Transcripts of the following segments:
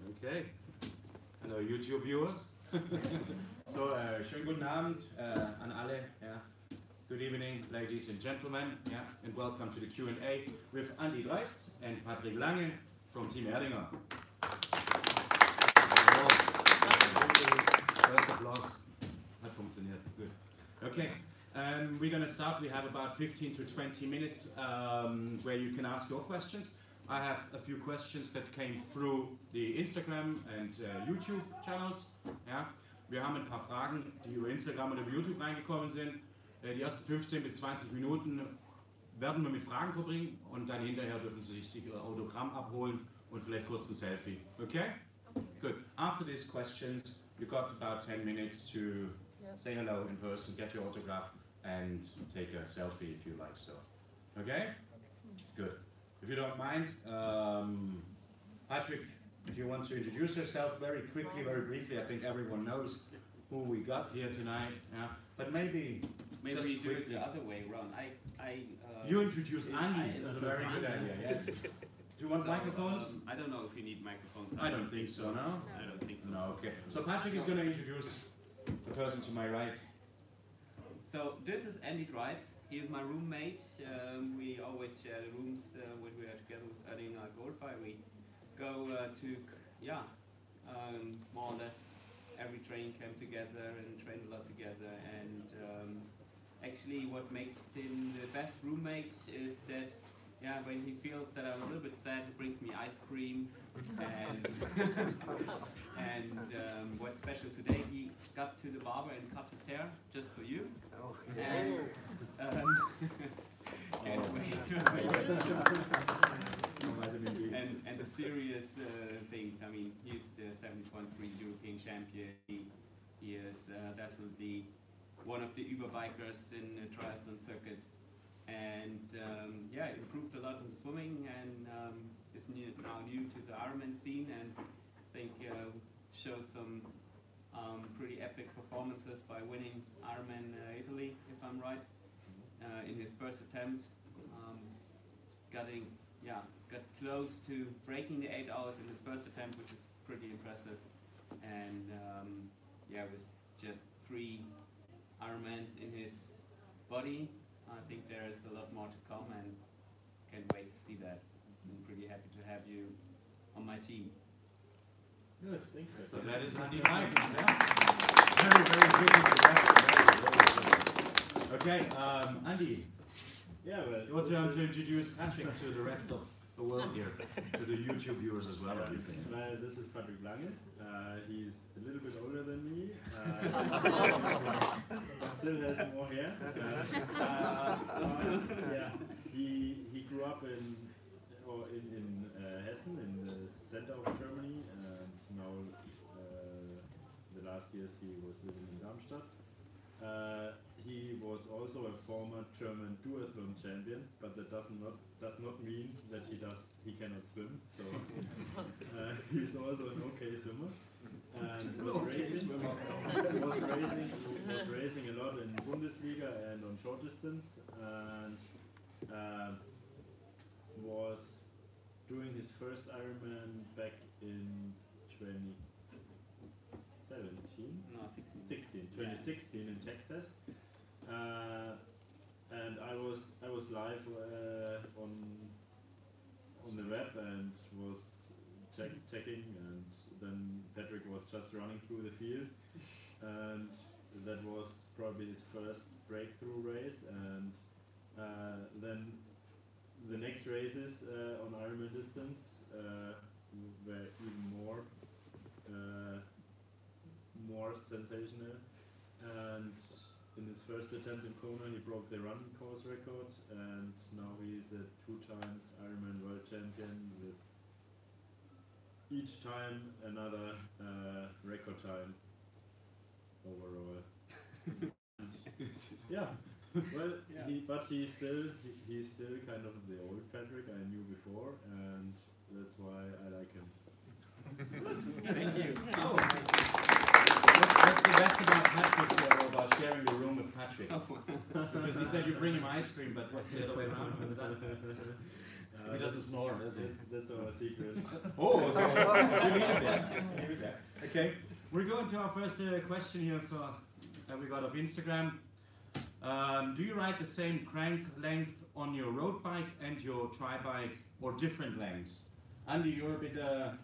Okay. Hello YouTube viewers. So, schönen guten Abend an alle. Yeah. Good evening, ladies and gentlemen. Yeah. And welcome to the Q&A with Andi Dreitz and Patrick Lange from Team Erdinger. First applause. Hat funktioniert. Good. Okay. We're going to start. We have about 15 to 20 minutes where you can ask your questions. I have a few questions that came through the Instagram and YouTube channels. Ja. Wir haben ein paar Fragen, die über Instagram und über YouTube reingekommen sind. Die ersten 15 bis 20 Minuten werden wir mit Fragen verbringen und dann hinterher dürfen Sie sich Ihr Autogramm abholen und vielleicht kurz ein Selfie. Okay? Good. After these questions, you got about 10 minutes to say hello in person, get your autograph and take a selfie if you like so. Okay? Good. If you don't mind, Patrick, if you want to introduce yourself very quickly, very briefly. I think everyone knows who we got here tonight. Yeah, but maybe we do it the other way around. You introduce Andi. That's a very good idea. Yes. Do you want microphones? I don't know if you need microphones. I don't think so. No. I don't think so. No. Okay. So Patrick is going to introduce the person to my right. So this is Andi Dreitz. He is my roommate. We always share the rooms when we are together with Erdinger Goldfire. We go to, more or less every training camp together and train a lot together. And actually what makes him the best roommate is that, when he feels that I'm a little bit sad, he brings me ice cream. And, and what's special today, he got to the barber and cut his hair just for you. Oh. And, can't wait. And the serious things, I mean, he's the 70.3 European champion. He is definitely one of the Überbikers in the triathlon circuit. And he improved a lot in swimming and is now new to the Ironman scene, and I think showed some pretty epic performances by winning Ironman Italy, if I'm right, in his first attempt. Got close to breaking the 8 hours in his first attempt, which is pretty impressive. And with just 3 Ironmans in his body, I think there is a lot more to come, and can't wait to see that. I'm pretty happy to have you on my team. Good, thank you. So that is Andi Dreitz. Very, very good. Okay, Andi. Yeah, well, your turn to introduce Patrick to the rest of the world here, to the YouTube viewers as well. Well, this is Patrick Lange. He's a little bit older than me, but still has more hair. He grew up in Hessen, in the center of Germany, and now the last years he was living in Darmstadt. He was also a former German duathlon champion, but that does not mean that he cannot swim. So he's also an okay swimmer, and was racing a lot in Bundesliga and on short distance, and was doing his first Ironman back in 2016 in Texas. And I was live on the web and was checking, and then Patrick was just running through the field, and that was probably his first breakthrough race. And then the next races on Ironman distance were even more sensational. And in his first attempt in Kona, he broke the run course record, and now he's a 2 times Ironman world champion, with each time another record time overall. But he's still kind of the old Patrick I knew before, and that's why I like him. Thank you. Oh. What's the best about Patrick, about sharing the room with Patrick? Because he said you bring him ice cream, but what's the other way around? What is that? He doesn't snore, does he? That's our secret. Oh, okay. Leave it there. Leave it there. Okay, we're going to our first question here that we got off Instagram. Do you ride the same crank length on your road bike and your tri-bike, or different lengths? Andy, you're a bit the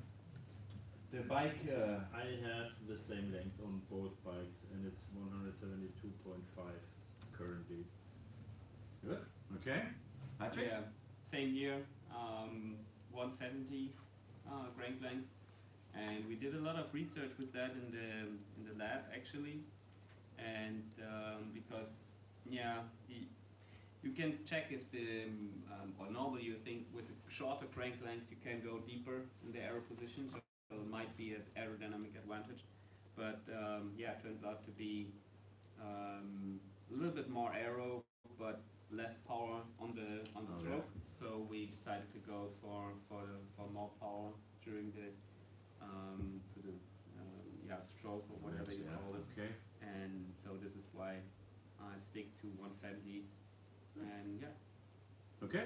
bike. I have the same length on both bikes, and it's 172.5 currently. Good. Okay. Patrick? Yeah, same here. 170 crank length, and we did a lot of research with that in the lab actually, and because you can check if the or normally you think with a shorter crank length you can go deeper in the aero position, so it might be an aerodynamic advantage, but yeah, it turns out to be a little bit more aero but less power on the stroke. So we decided to go for more power during the stroke or whatever you call it. Okay. And so this is why I stick to 170s. And yeah. Okay.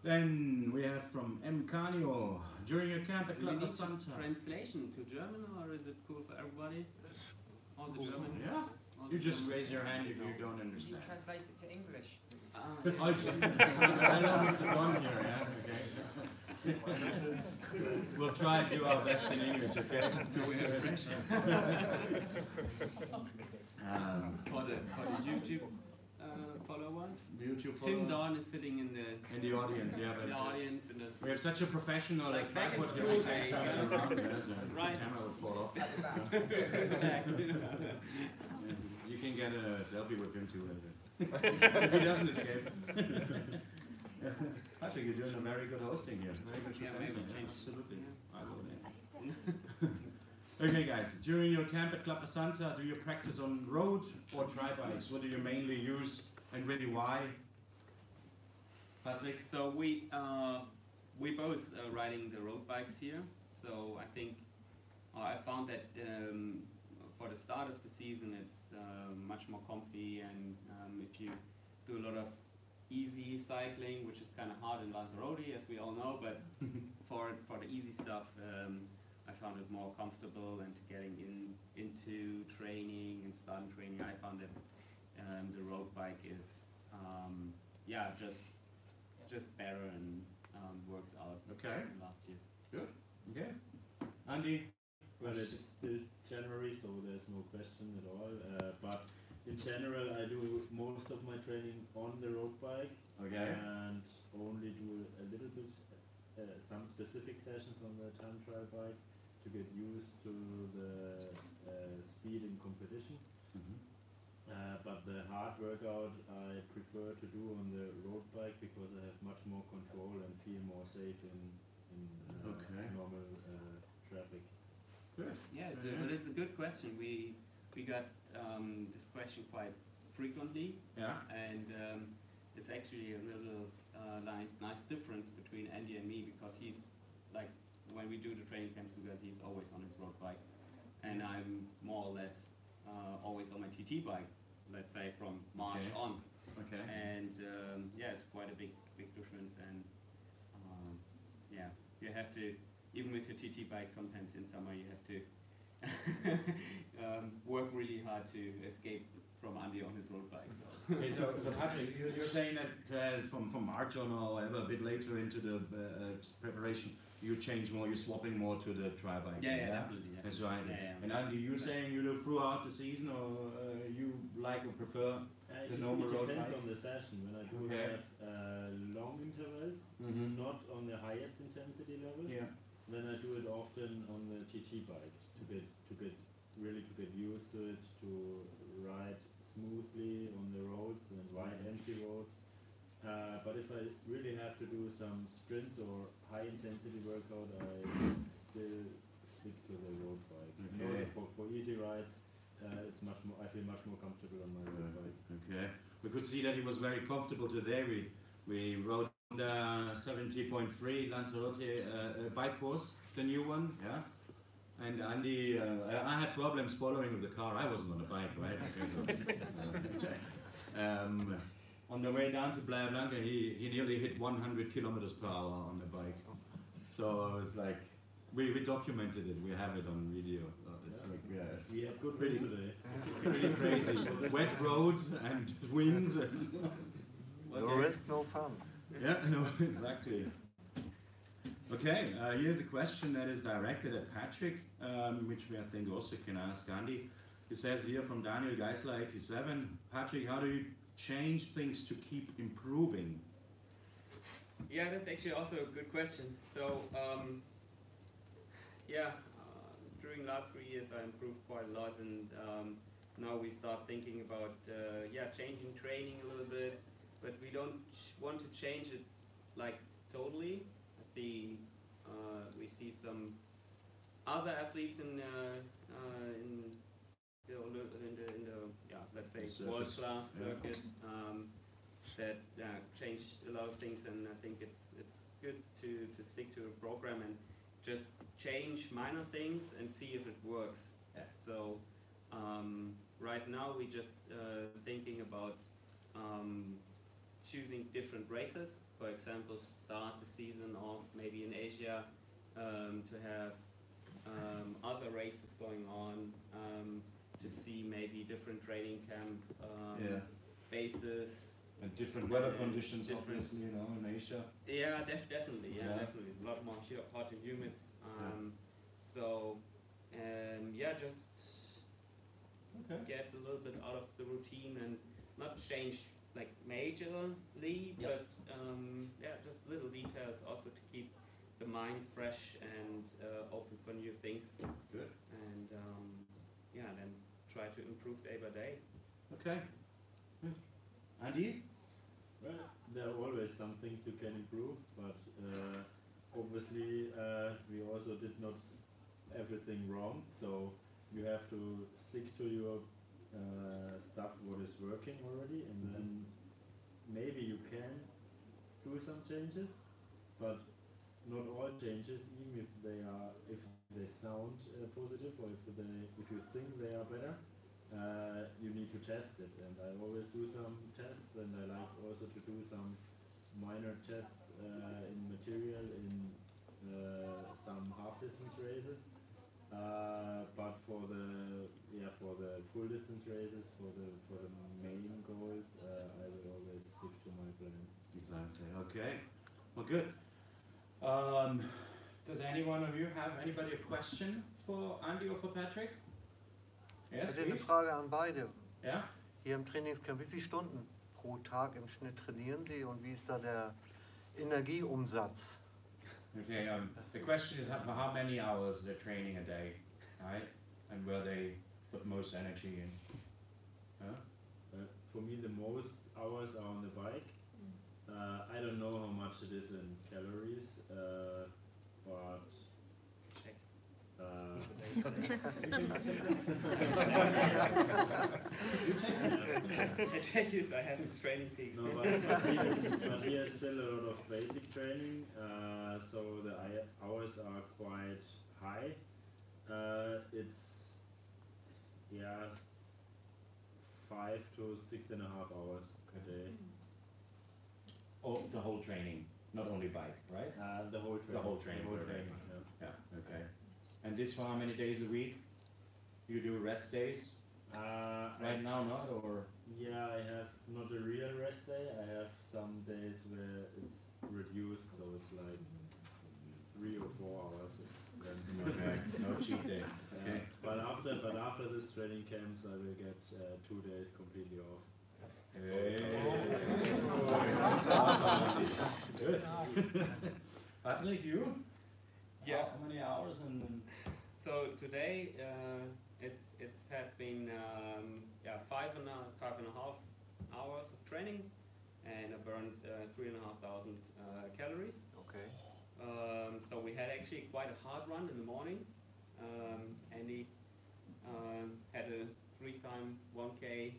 Then we have from M. Carnio. During your camp at Do we Club need Santa. translation to German, or is it cool for everybody? All the German? Yeah. All You the just German- raise your hand if you No. don't You understand. translate it to English. Hello, Mr. Bond here, yeah? Okay. We'll try and do our best in English, okay? For the YouTube followers, YouTube Tim followers Dawn is sitting in in the audience, yeah. the But audience. In the we have such a professional Like back in tripod here, school we can't days, travel yeah. around, yeah, so Right. the camera would fall off. You can get a selfie with him too later. If he doesn't escape. Patrick, you're doing a very good hosting here. Very good Yeah, presenting. maybe change. Absolutely. I love it. Okay guys, during your camp at Club Santa, do you practice on road or tri-bikes? What do you mainly use and really why? Patrick? So we both riding the road bikes here. So I think I found that for the start of the season it's much more comfy, and if you do a lot of easy cycling, which is kind of hard in Lanzarote, as we all know, but for the easy stuff, I found it more comfortable, and getting into training and starting training, I found that the road bike is just better and works out Okay. than last year. Good. Okay. Andy? Well, it's still January, so there's no question at all. But in general, I do most of my training on the road bike, Okay. and only do a little bit, some specific sessions on the time trial bike to get used to the speed in competition. But the hard workout I prefer to do on the road bike because I have much more control and feel more safe in Okay. normal traffic. Good. Yeah, but it's a good question. We got this question quite frequently, Yeah. and it's actually a little nice difference between Andy and me, because he's like, when we do the training camps together, he's always on his road bike, and I'm more or less always on my TT bike, let's say from March Okay. on. Okay. And yeah, it's quite a big difference, and yeah, you have to, even with your TT bike, sometimes in summer you have to work really hard to escape from Andy on his road bike. So. Okay, so Patrick, you're saying that from March on or whatever, a bit later into the preparation, you change more, you're swapping more to the tri-bike. Yeah, definitely. Yeah. That's right. Yeah, yeah. And Andy, you're saying you do throughout the season, or you like or prefer the normal road It depends bike? on the session. When I do Okay. have long intervals, not on the highest intensity level, Yeah. then I do it often on the TT bike to get used to it, to ride smoothly on the roads and wide empty roads. But if I really have to do some sprints or high intensity workout, I still stick to the road bike. And Okay. also for easy rides, it's much more. I feel much more comfortable on my road bike. Okay. We could see that he was very comfortable today. We rode the 70.3 Lanzarote bike course, the new one, yeah. And Andy, I had problems following with the car. I wasn't on a bike, right? Okay, so, on the way down to Playa Blanca, he nearly hit 100 kilometers per hour on the bike. So it's like, we documented it, we have it on video. It's like, it's We had good wind today. pretty crazy. Wet roads and winds. And No risk, no fun. yeah, no, exactly. Okay, here's a question that is directed at Patrick, which we I think also can ask Andy. It says here from Daniel Geisler 87, Patrick, how do you change things to keep improving? Yeah, that's actually also a good question. So, during the last 3 years I improved quite a lot, and now we start thinking about changing training a little bit, but we don't want to change it like totally. We see some other athletes in the let's say world class circuit that changed a lot of things, and I think it's good to stick to a program and just change minor things and see if it works. Yeah. So right now we just thinking about choosing different races. For example, start the season off maybe in Asia to have other races going on, to see maybe different training camp bases. And different weather conditions, obviously, you know, in Asia. Yeah, definitely. Yeah, definitely. A lot more hot and humid. Just get a little bit out of the routine and not change like majorly, but just little details also to keep the mind fresh and open for new things. Good. And then try to improve day by day. Okay. Good. Andy? Well, there are always some things you can improve, but obviously we also did not everything wrong, so you have to stick to your stuff what is working already, and then maybe you can do some changes, but not all changes, even if they sound positive, or if you think they are better, you need to test it. And I always do some tests, and I like also to do some minor tests in material in some half distance races. But for the full distance races, for the main goals, I will always stick to my plan. Exactly. Okay. Well, good. Does any one of you have a question for Andy or for Patrick? Yes, Ich hätte eine please. Frage an beide. Yeah. Hier im Trainingscamp, wie viele Stunden pro Tag im Schnitt trainieren Sie und wie ist da der Energieumsatz? Okay. The question is how many hours they're training a day, right? And where they put most energy in. For me, the most hours are on the bike. I don't know how much it is in calories, but Check. I check this. I have this training peak. No, but here is still a lot of basic training, so the hours are quite high. It's 5 to 6.5 hours a day. Oh, the whole training, not only bike, right? The whole training. The whole training. Yeah. Yeah. Okay. And this for how many days a week? You do rest days? Right now, not or? Yeah, I have not a real rest day. I have some days where it's reduced, so it's like 3 or 4 hours. Okay, it's no cheat day. Okay. But after this training camps, I will get 2 days completely off. Hey. Good. Patrick, you? Yeah. How many hours and? So today it's had been 5.5 hours of training, and I burned 3,500 calories. Okay. So we had actually quite a hard run in the morning. Andy had a 3-time 1K,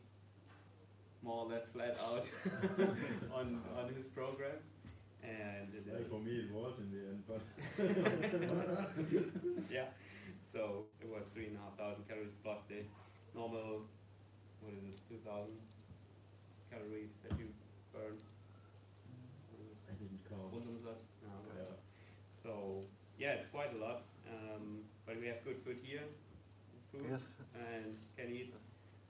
more or less flat out on his program. And Well, for me it was in the end, but yeah, so it was 3,500 calories plus the normal, 2,000 calories that you yeah, it's quite a lot. But we have good food here, Yes. and can eat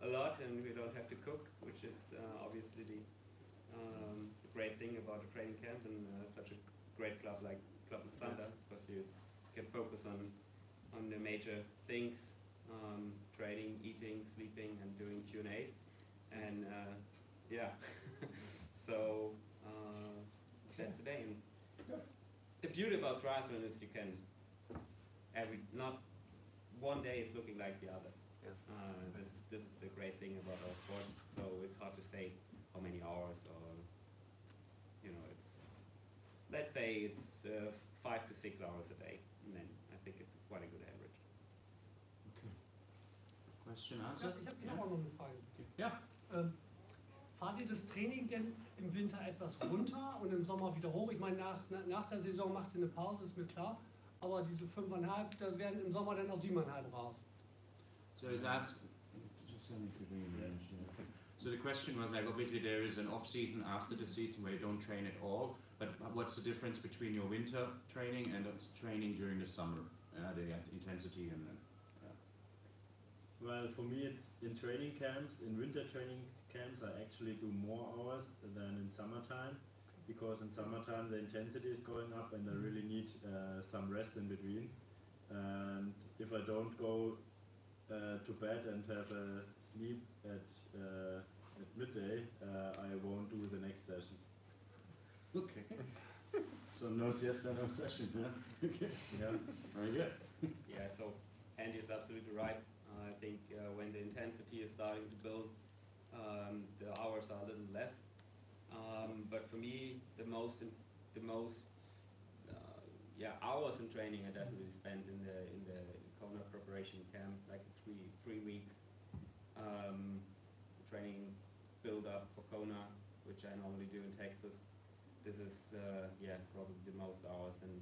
a lot, and we don't have to cook, which is obviously the great thing about a training camp and such a great club like Club Sander, because you can focus on the major things, training, eating, sleeping, and doing Q&As. And yeah, so that's the day. And the beauty about triathlon is you can not one day is looking like the other. Yes. This is the great thing about our sport. So it's hard to say how many hours, or let's say it's 5 to 6 hours a day, and then I think it's quite a good average. Okay. Question, Ja, answer? ich habe auch noch eine Frage. Ja. Fahrt ihr das Training denn im Winter etwas runter und im Sommer wieder hoch? Ich meine, nach der Saison macht ihr eine Pause, ist mir klar. Aber diese 5,5, da werden im Sommer dann auch 7,5 raus. So it's asked, just let me quickly mention. So the question was like, obviously there is an off season after the season where you don't train at all, but what's the difference between your winter training and training during the summer? The intensity and then. Well, for me it's in training camps, in winter training camps I actually do more hours than in summertime, because in summertime the intensity is going up and I really need some rest in between. And if I don't go to bed and have a sleep at midday, I won't do the next session. Okay. So no siesta, no session, yeah? Okay. Yeah. Very good. Yeah, so Andy is absolutely right. I think when the intensity is starting to build, the hours are a little less. But for me, the most hours in training I definitely spent in the Kona preparation camp, like 3 weeks. Training build up for Kona, which I normally do in Texas. This is probably the most hours, and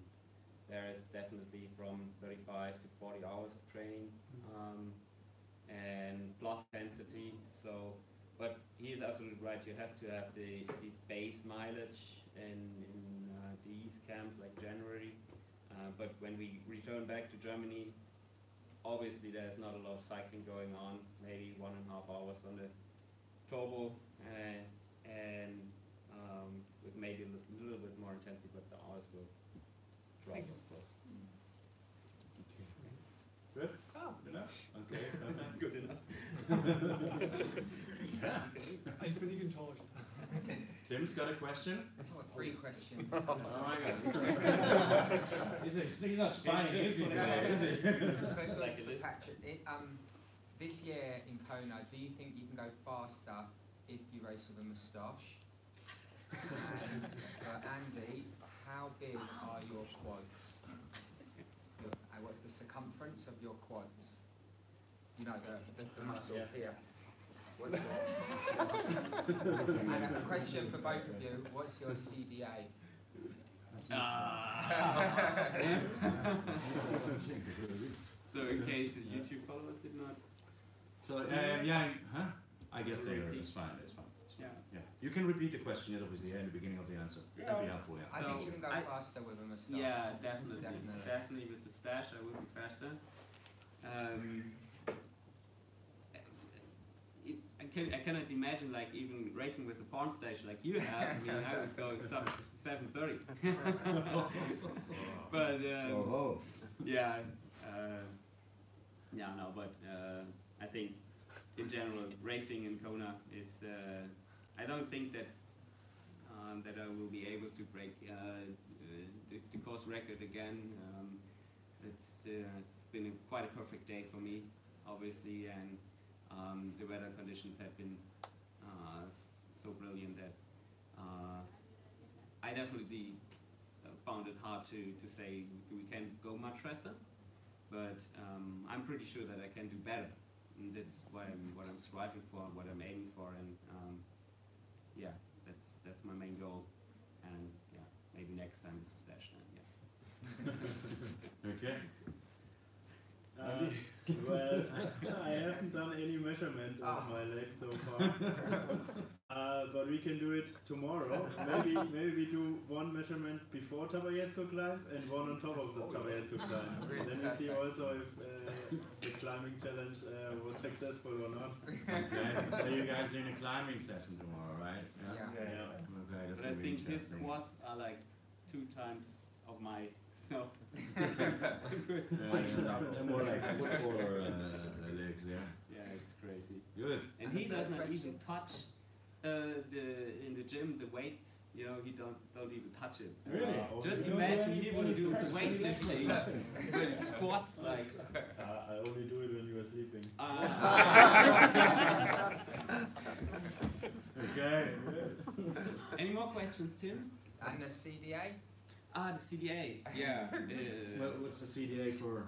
there is definitely from 35 to 40 hours of training, and plus intensity. So, but he is absolutely right. You have to have this base mileage in these camps like January. But when we return back to Germany, obviously there's not a lot of cycling going on. Maybe 1.5 hours on the turbo, and with maybe a little bit more intensity, but the hours will drop, of course. Good? Ah, Good enough? Okay, perfect. Good enough. ich bin nicht enttäuscht. Tim's got a question? I've got 3 questions. Oh my god. He's not spying, is he, today, is he? First Like one's a for list. Patrick. This year in Kona, do you think you can go faster if you race with a moustache? And for Andy, how big are your quads? What's the circumference of your quads? You know, the muscle here. What's and a question for both of you, what's your CDA? So in case the YouTube followers did not. So, I guess it's fine, it's fine. Yeah. Yeah. You can repeat the question, yes, obviously, in the beginning of the answer. That'd be helpful, yeah. I think you can go faster with a moustache. Yeah, definitely. Definitely. Definitely with the stash, I will be faster. I cannot imagine like even racing with a porn stage like you have. I mean, I would go 7:30. But yeah, but I think in general racing in Kona is. I don't think that that I will be able to break the course record again. It's been quite a perfect day for me, obviously, and the weather conditions have been so brilliant that I definitely found it hard to say we can go much faster, but I'm pretty sure that I can do better, and that's what I'm striving for, what I'm aiming for, and yeah, that's my main goal, and yeah, maybe next time is a stash then, yeah. Okay. Well, I haven't done any measurement of my legs so far, but we we can do it tomorrow. maybe we do one measurement before Tabayesko climb and one on top of the Tabayesko climb. Then we see also if the climbing challenge was successful or not. Okay. So you guys doing a climbing session tomorrow, right? Yeah. Okay, that's But I gonna be think his interesting. squats are like 2 times of my. No. They're more like footballer legs, yeah. Yeah, it's crazy. Good. And he does not even touch in the gym the weights. You know, he don't even touch it. Really? Just You don't imagine do he will do press weightlifting with squats like. I only do it when you are sleeping. Okay. Any more questions, Tim? And the CDA? The CDA. Yeah. What's the CDA for?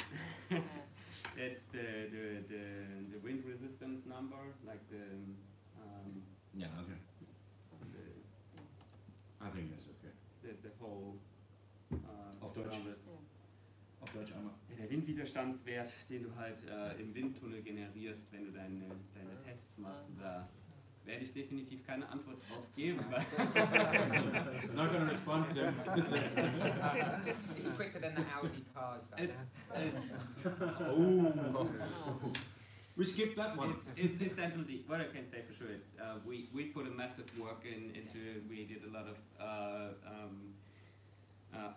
That's the wind resistance number, like the. Yeah, okay. I think that's okay. The whole. Auf Deutsch. numbers. Auf Deutsch einmal. Der Windwiderstandswert, den du halt im Windtunnel generierst, wenn du deine Tests machst. Da werde ich definitiv keine Antwort drauf geben. It's not going to respond to It's quicker than the Audi cars. Oh. We skipped that one. It's definitely what I can say for sure. It's we put a massive work into it. We did a lot of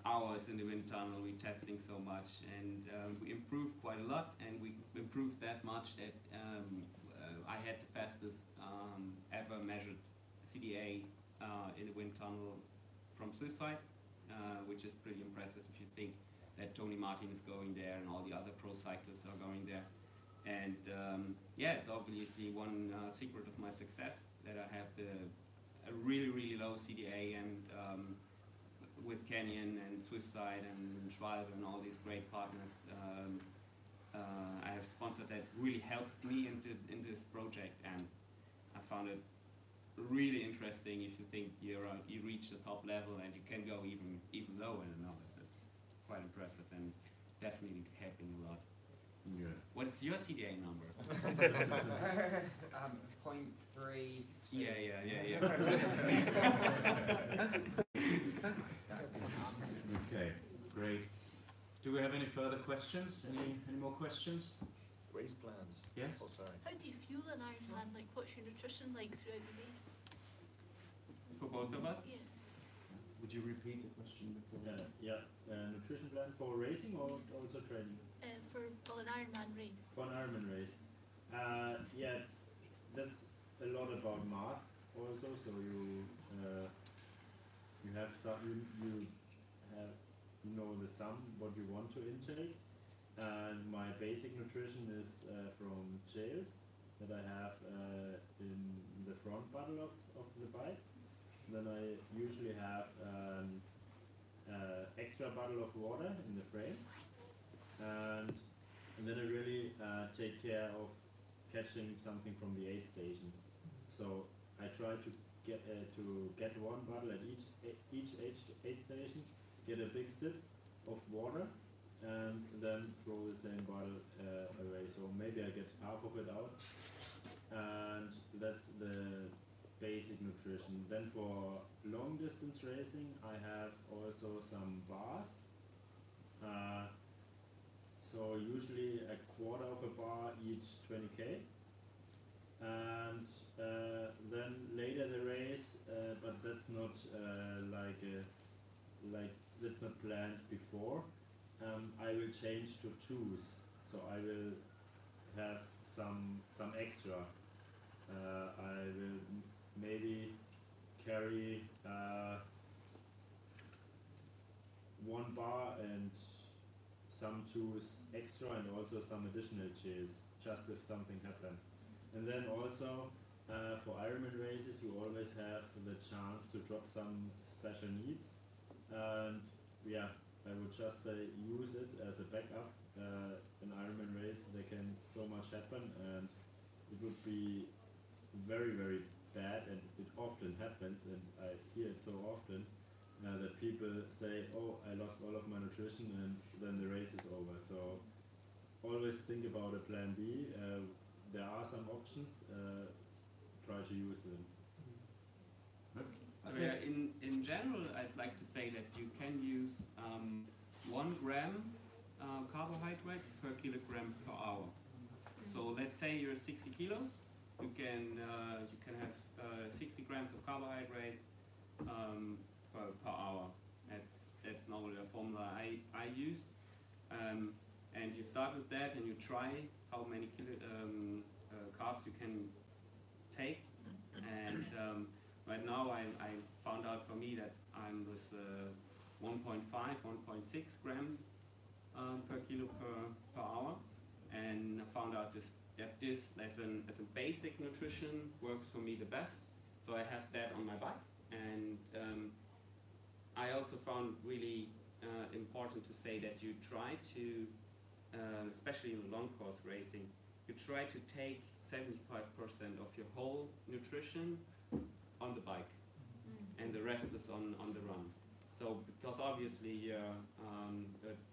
hours in the wind tunnel. We testing so much, and we improved quite a lot. And we improved that much that I had the fastest ever measured CDA in the wind tunnel from suicide, which is pretty impressive if you think that Tony Martin is going there and all the other pro cyclists are going there. And yeah, it's obviously one secret of my success, that I have a really low CDA, and with Canyon and Swisside and Schwalbe and all these great partners, I have sponsored that really helped me in this project, and I found it really interesting if you think you reach the top level and you can go even lower in the novice. It's quite impressive and definitely helping a lot. Yeah. What is your CDA number? 0.3. Yeah. Okay, great. Do we have any further questions? Any more questions? Race plans. Yes? Oh, sorry. How do you fuel an Ironman? Like, what's your nutrition like throughout the race? For both of us? Yeah. Would you repeat the question before? Nutrition plan for racing or also training? For an Ironman race. For an Ironman race. That's a lot about math also. So you have some you know the sum what you want to intake, and my basic nutrition is from gels that I have in the front bottle of the bike. Then I usually have extra bottle of water in the frame, and then I really take care of catching something from the aid station. So I try to get one bottle at each aid station, get a big sip of water, and then throw the same bottle away. So maybe I get half of it out, and that's the basic nutrition. Then for long distance racing, I have also some bars. So usually a quarter of a bar each 20k, and then later the race, but that's not that's not planned before. I will change to choose. So I will have some extra. I will maybe carry one bar and some choose extra, and also some additional chairs, just if something happens. And then also for Ironman races, you always have the chance to drop some special needs, and yeah, I would just say use it as a backup. In Ironman race, there can so much happen, and it would be very bad, and it often happens, and I hear it so often, that people say, oh, I lost all of my nutrition, and then the race is over. So always think about a plan B. There are some options, try to use them. So in general, I'd like to say that you can use 1 gram carbohydrates per kilogram per hour. So let's say you're 60 kilos, you can have 60 grams of carbohydrates per hour. That's normally a formula I use. And you start with that and you try how many carbs you can take. And right now I found out for me that I'm with 1.5, 1.6 grams per kilo per hour. And I found out that this as a basic nutrition works for me the best. So I have that on my bike. And I also found really important to say that you try to, especially in long course racing, you try to take 75% of your whole nutrition on the bike, and the rest is on the run. So because obviously your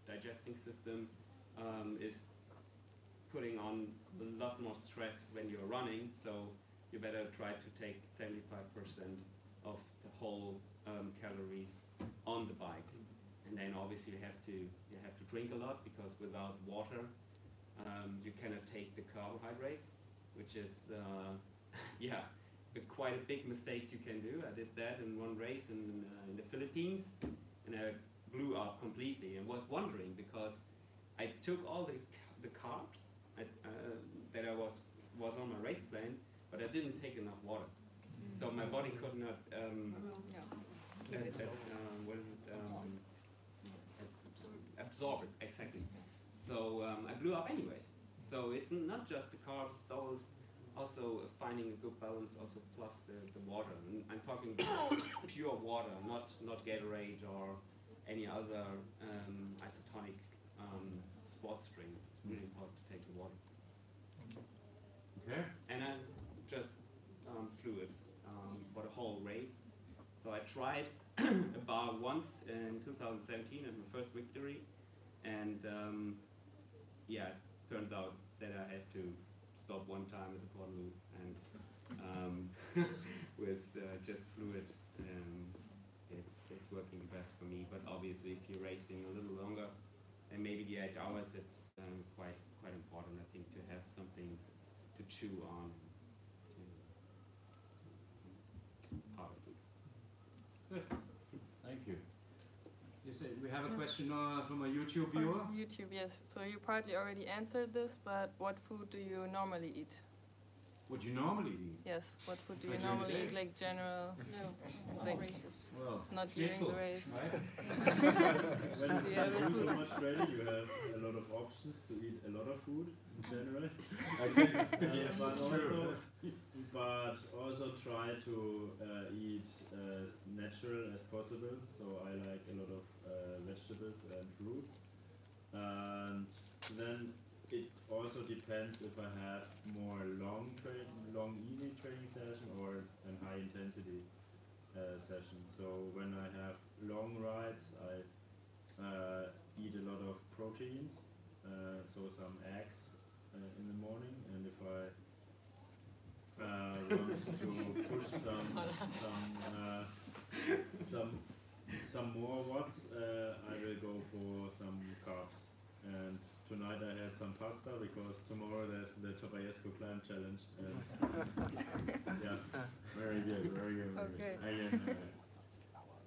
digesting system is putting on a lot more stress when you're running, so you better try to take 75% of the whole calories on the bike. And then obviously you have to drink a lot, because without water you cannot take the carbohydrates, which is quite a big mistake you can do. I did that in one race in the Philippines, and I blew up completely and was wondering, because I took all the carbs that I was on my race plan, but I didn't take enough water, so my body could not absorb it exactly. So I blew up anyways. So it's not just the carbs; it's also finding a good balance, also plus the water. And I'm talking pure water, not Gatorade or any other isotonic sports drink. It's really important to take the water. Okay. And I just fluids for the whole race. So I tried a bar once in 2017 at my first victory, and turned out that I had to stop one time at the Portaloo, and with just fluid, it's working the best for me. But obviously, if you're racing a little longer, and maybe the 8 hours, it's quite important, I think, to have something to chew on. Part of it. Good. Thank you. You said we have a question from a YouTube viewer. On YouTube, yes. So you partly already answered this, but what food do you normally eat? What you normally eat? Yes. What food do you Like during the normally day? eat, like general? No, Like Well, not during schnitzel, the race. right? When Do you you have a do so food? much training, you have a lot of options to eat a lot of food in general. Yes, But also try to eat as natural as possible. So I like a lot of vegetables and fruits. And then it also depends if I have more long easy training session or a high intensity session. So when I have long rides, I eat a lot of proteins, so some eggs in the morning, and if I want to push some more watts, I will go for some carbs. And tonight I had some pasta, because tomorrow there's the Tobayesco Climb Challenge. Very good, very good. Very Okay. good.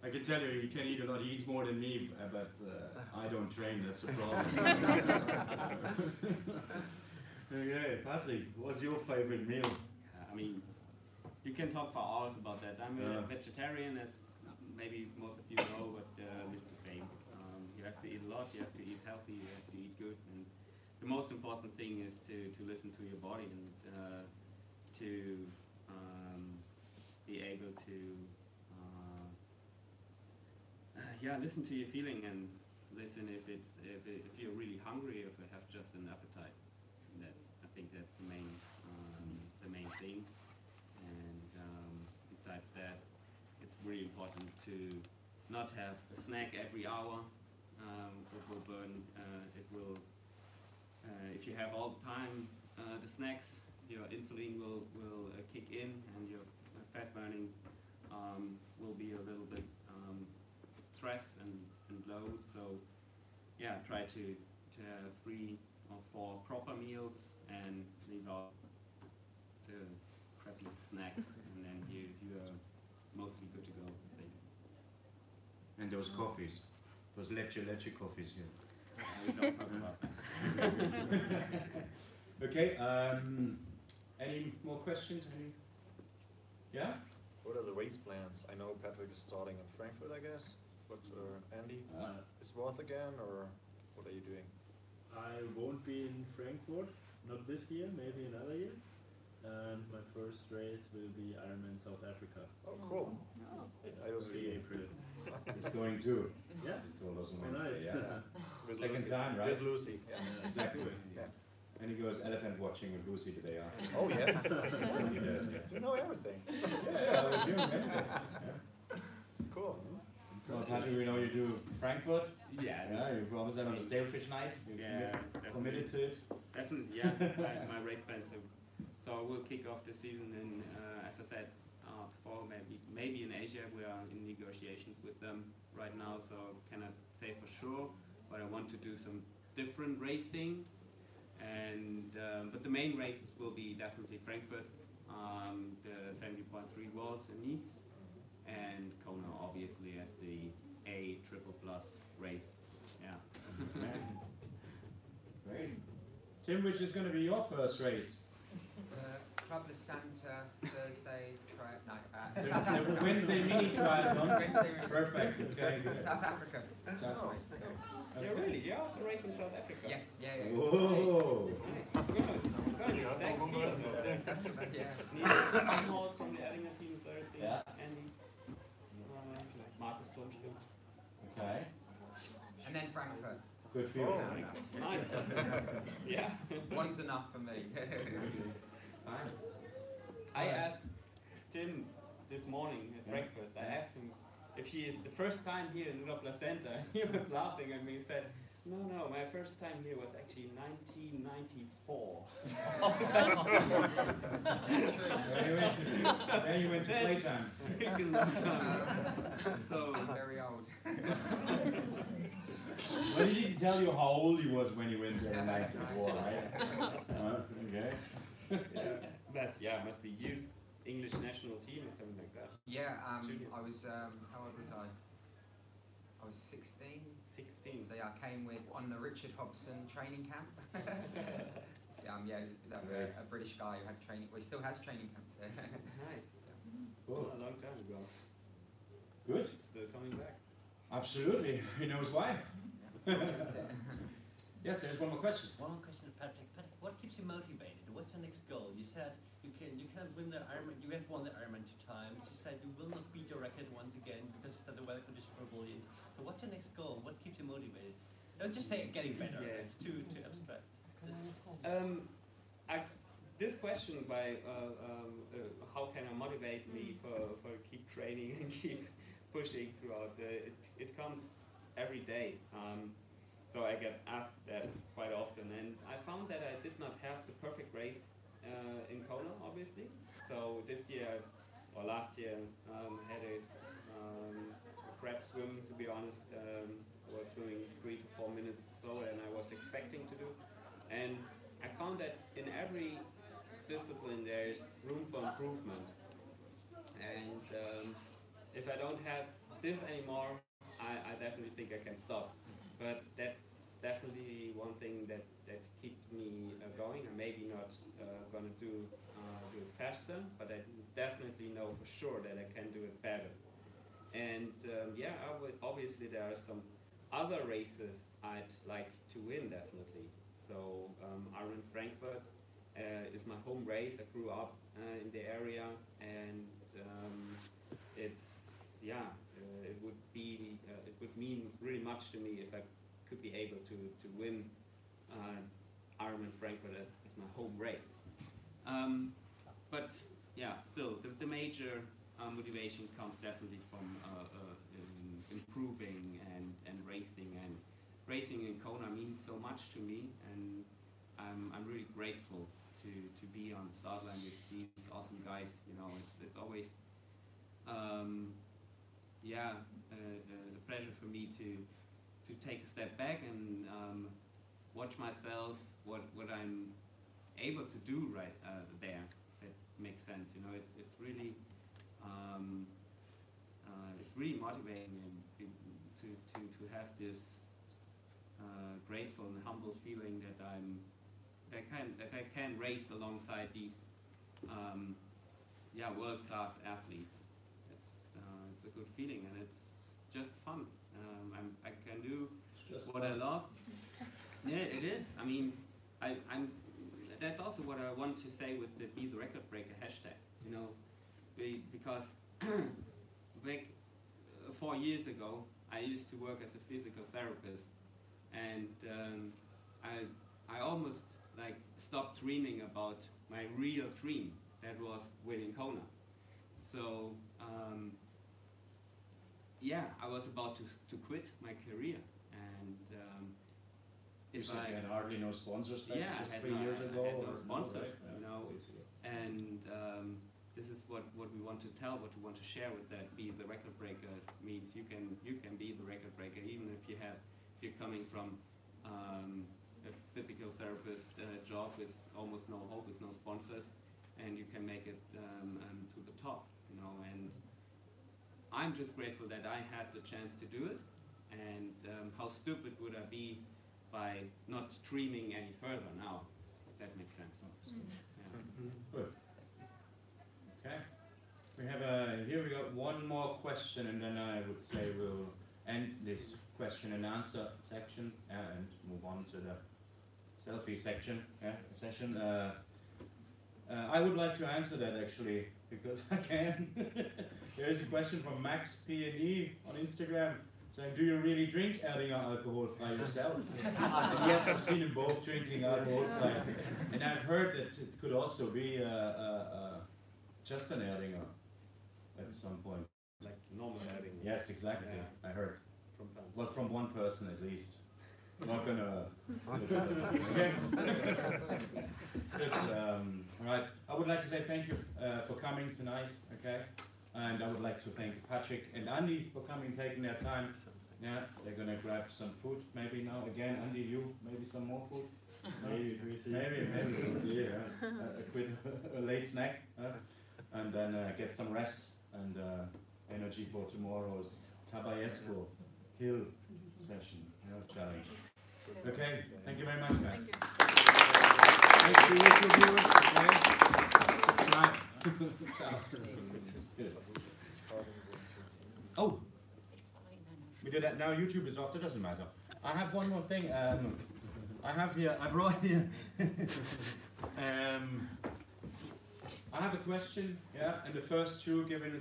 I can tell you, can eat a lot. He eats more than me, but I don't train. That's the problem. Okay, Patrick, what's your favorite meal? I mean, you can talk for hours about that. I'm Yeah. a vegetarian, as maybe most of you know, but it's the same. You have to eat a lot, you have to eat healthy, you have to eat good, and the most important thing is to listen to your body and to be able to listen to your feeling, and listen if you're really hungry, if you have just an appetite. I think that's the main thing. And besides that, it's really important to not have a snack every hour. It will burn. If you have all the time the snacks, your insulin will kick in, and your fat burning will be a little bit stress and load. So yeah, try to have 3 or 4 proper meals and leave out the crappy snacks, and then you are mostly good to go, I think. And those coffees, those leche coffees here. We don't talk about that. Okay, any more questions? Yeah? What are the race plans? I know Patrick is starting in Frankfurt, I guess. But Andy, is Roth again, or what are you doing? I won't be in Frankfurt, not this year, maybe another year. And my first race will be Ironman South Africa. Oh, cool. I will see you. April. He's going too. Yeah. As he told us on Oh, Wednesday. nice. Yeah. With Second Lucy. time, right? With Lucy. Yeah. Exactly. Yeah. And he goes elephant watching with Lucy the day after. Oh yeah. He does, yeah. You know everything. Yeah, I was doing Wednesday. Yeah. Cool. Well, Patrick, we know you do Frankfurt. Yeah, Yeah, you promised that on the sailfish night. You committed to it. Definitely, yeah. my race plans. So we'll kick off the season in, as I said before, maybe in Asia. We are in negotiations with them right now, so cannot say for sure. But I want to do some different racing, and but the main races will be definitely Frankfurt, the 70.3 Worlds in Nice, and Kona obviously as the A triple plus race. Yeah. Great. Tim, which is going to be your first race? Club de Santa, Thursday, The South Africa. Wednesday mini triathlon. Wednesday mini- Perfect. Okay. Good. South Africa. Sounds good. Yeah, really? You're also racing South Africa? Yes, yeah. Whoa. Nice. Thanks, That's about, yeah. Neil from the Erdinger team Thursday. Yeah. Andy. Marcus Domschmidt. Okay. And then Frankfurt. Good for you. Oh, nice. Yeah. One's enough for me. Fine. I asked Tim this morning at breakfast, I asked him if he is the first time here in Club La Centa. He was laughing at me. He said, no, my first time here was actually 1994. Then you went to playtime. Freaking long time. So Very old. Well, he didn't tell you how old he was when he went there in 94, right? Okay. Must be youth English national team or something like that. Yeah, Juniors. I was, how old was I? I was 16. 16. So yeah, I came on the Richard Hobson training camp. A British guy who had training, well, he still has training camps there. Nice. Cool. A long time ago. Good. Still coming back. Absolutely. He knows why. Yes, there's one more question. One more question to Patrick. Patrick, what keeps you motivated? What's your next goal? You said you cannot win the Ironman. You have won the Ironman 2 times. You said you will not beat your record once again because you said the weather conditions were brilliant. So what's your next goal? What keeps you motivated? Don't just say getting better. Yeah. It's too abstract. This question by how can I motivate me for keep training and keep pushing throughout it comes every day. So I get asked that quite often, and I found that I did not have the perfect race in Kona, obviously. So this year or last year had a crap swim, to be honest. I was swimming 3 to 4 minutes slower than I was expecting to do, and I found that in every discipline there's room for improvement. And if I don't have this anymore, I definitely think I can stop. But that's definitely one thing that keeps me going. I'm maybe not going to do it faster, but I definitely know for sure that I can do it better. And obviously there are some other races I'd like to win, definitely. So Ironman Frankfurt is my home race. I grew up in the area, and it would mean really much to me if I could be able to win Ironman Frankfurt as my home race. But yeah, still the major motivation comes definitely from improving and racing. And racing in Kona means so much to me, and I'm really grateful to be on the start line with these awesome guys. You know, it's always yeah, a pleasure for me to take a step back and watch myself, what I'm able to do right there. That makes sense, you know. It's really motivating to have this grateful and humble feeling that I can race alongside these world-class athletes. It's a good feeling, and it's just fun. I can do what I love. Yeah, it is. I mean, that's also what I want to say with the Be the Record Breaker hashtag. You know, because back 4 years ago, I used to work as a physical therapist, and I almost like stopped dreaming about my real dream, that was winning Kona. So yeah, I was about to quit my career, and you said you had hardly no sponsors back just 3 years ago. I had no sponsors, you know, and this is what we want to tell, what we want to share with that. Be the record breakers means you can be the record breaker even if you're coming from a physical therapist job with almost no hope, with no sponsors, and you can make it to the top, you know. And I'm just grateful that I had the chance to do it, and how stupid would I be by not dreaming any further now, if that makes sense. Yeah. Good. Okay. We have here we got one more question, and then I would say we'll end this question and answer section and move on to the selfie section session. I would like to answer that actually, because I can. There is a question from Max P&E on Instagram saying, do you really drink Erdinger alcohol frei yourself? And yes, I've seen them both drinking alcohol frei. And I've heard that it could also be just an Erdinger at some point. Like normal Erdinger. Yes, exactly. Yeah. I heard. From well, from one person at least. I'm not gonna. Okay. All right. I would like to say thank you for coming tonight. Okay. And I would like to thank Patrick and Andi for coming, taking their time. Yeah, they're gonna grab some food maybe now. Again, Andi, you maybe some more food. Maybe we see. Maybe we'll see. A late snack, and then get some rest and energy for tomorrow's Tabayesco Hill session challenge. Okay, thank you very much, guys. Thank you. Thanks to YouTube viewers. Okay, subscribe. Good. Oh, we did that now. YouTube is off. It doesn't matter. I have one more thing. I brought here. I have a question. Yeah, and the first two giving the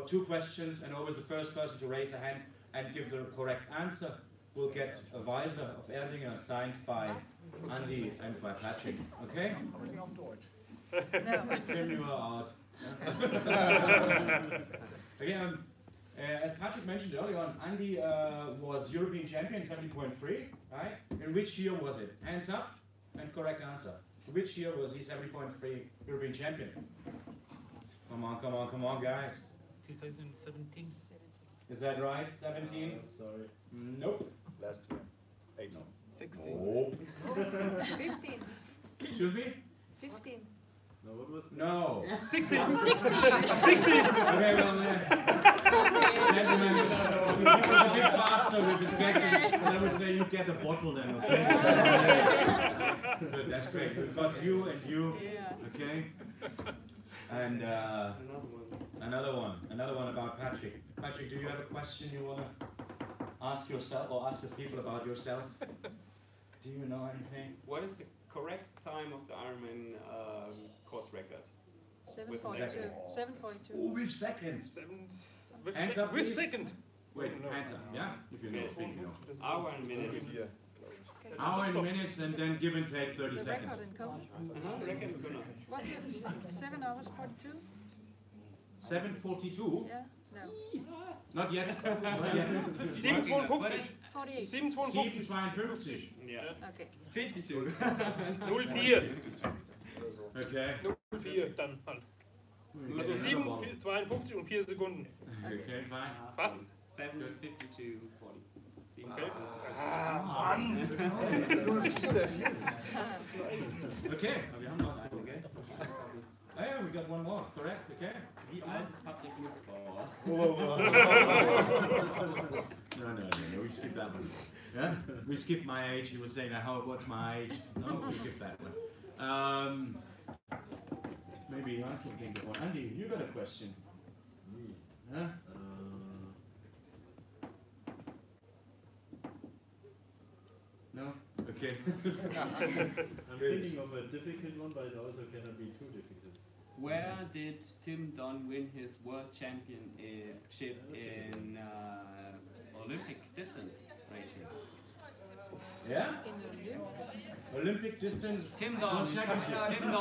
two questions, and always the first person to raise a hand and give the correct answer will get a visor of Erdinger signed by Andi and by Patrick. Okay? Tim, you are out. Again, as Patrick mentioned earlier on, Andi was European champion 70.3, right? In which year was it? Hands up and correct answer. Which year was he 70.3 European champion? Come on, come on, come on, guys. 2017. Is that right? 17? Sorry. Nope. Last year. 8. No. 16. Nope. 15. Excuse me? 15. No, what was No. 16. 16. 16. Okay, well, gentlemen, he was a bit faster with his guessing, but I would say you get a bottle then, okay? Good, that's great. We've got you and you, okay? And another one about Patrick. Patrick, do you have a question you want to ask yourself or ask the people about yourself? Do you know anything? What is the correct time of the Ironman course record? 7:42. 7:42. Oh, with seconds. With Hands up, with please. second. Wait, hands up, yeah? If you know, think you know. Hour and minutes. Hour and minutes, and then give and take 30 The seconds. record in Copenhagen. Record winner. Was it 7 hours 42? 7:42? Yeah? No. Not yet. Not yet. 7,52. 48. 7,52. 7:52. Yeah. Okay. 52. 04. Okay. 04 dann halt. Also 7, 52 und 4 Sekunden. Okay, fine. Fast. 7:52:40. Okay. Mann! Okay, wir haben noch eine, gell? Oh yeah, we got one more, correct, okay? Wie alt ist Patrick Luxbauer? No, we skip that one. Yeah? We skip my age, he was saying, what's my age? No, we skip that one. Maybe I can think of one. Andi, you got a question? Me. Huh? No? Okay. I'm thinking of a difficult one, but it also cannot be too difficult. Where did Tim Don win his world championship in Olympic distance racing? Yeah? Olympic distance. Tim Don. World championship. Tim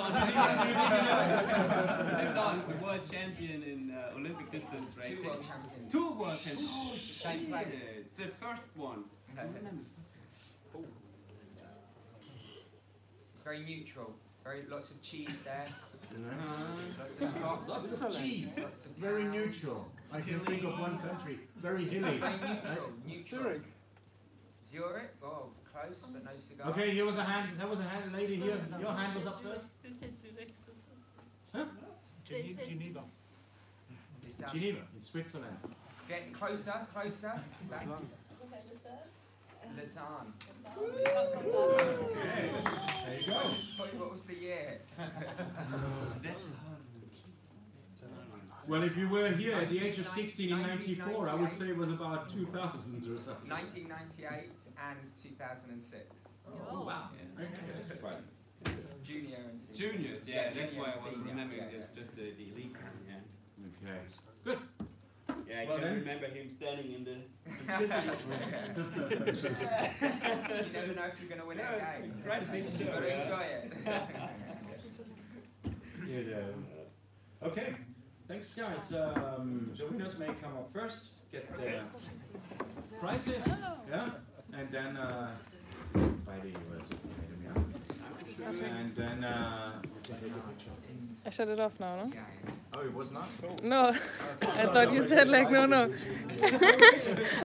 Don is the world champion in Olympic distance racing. 2 world champions. 2 world champions. Oh, Same place. shit. The first one. It's very neutral. Lots of cheese there. Lots of cheese. Lots of Very pounds. neutral. I can think of one country. Very hilly. Very neutral. Neutral. Zurich. Zurich. Oh, close, but no cigar. Okay, here was a hand. There was a hand, lady here. Your hand was up first. Who said Zurich? Huh? Geneva. Geneva, in Switzerland. Get closer. Back. Lausanne. Okay, there you go. What was the year? Well, if you were here at the age of 16 in 94, I would say it was about 2000 or something. 1998 and 2006. Oh, wow. Yeah. Okay, that's quite. Junior and senior. Juniors, yeah, that's junior why I and was senior, remembering yeah. it's just the elite one, yeah. Okay, good. Yeah, I Well can then. remember him standing in the You never know if you're going to win it again. Great big show. You've got to yeah. enjoy it. Okay, thanks guys. The winners may come up first, get the prizes, yeah, and then by the and then I shut it off now, no? oh, it was not. No, I thought you said like no.